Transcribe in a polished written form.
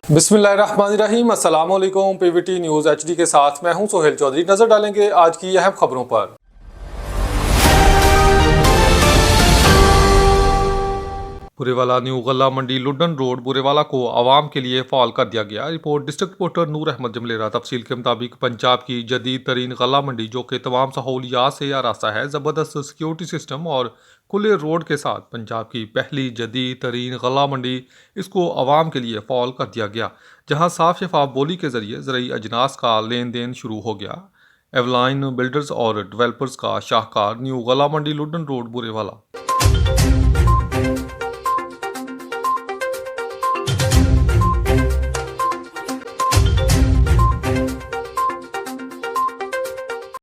बिस्मिल्लाहिर्रहमानिर्रहीम अस्सलाम वालेकुम। पीवीटी न्यूज़ एचडी के साथ मैं हूं सोहेल चौधरी। नजर डालेंगे आज की अहम खबरों पर। बुरेवाला न्यू गल्ला मंडी लुडन रोड बुरेवाला को आवाम के लिए फाल कर दिया गया। रिपोर्ट डिस्ट्रिक्ट रिपोर्टर नूर अहमद जमलेरा। तफसील के मुताबिक पंजाब की जदीद तरीन गल्ला मंडी जो कि तमाम सहूलियात से आरास्ता है, ज़बरदस्त सिक्योरिटी सिस्टम और खुले रोड के साथ पंजाब की पहली जदीद तरीन गल्ला मंडी, इसको आवाम के लिए फाल कर दिया गया, जहाँ साफ शफाफ बोली के जरिए ज़रूरी अजनास का लेन देन शुरू हो गया। एवलाइन बिल्डर्स और डेवलपर्स का शाहकार न्यू गल्ला मंडी लुडन रोड बुरेवाला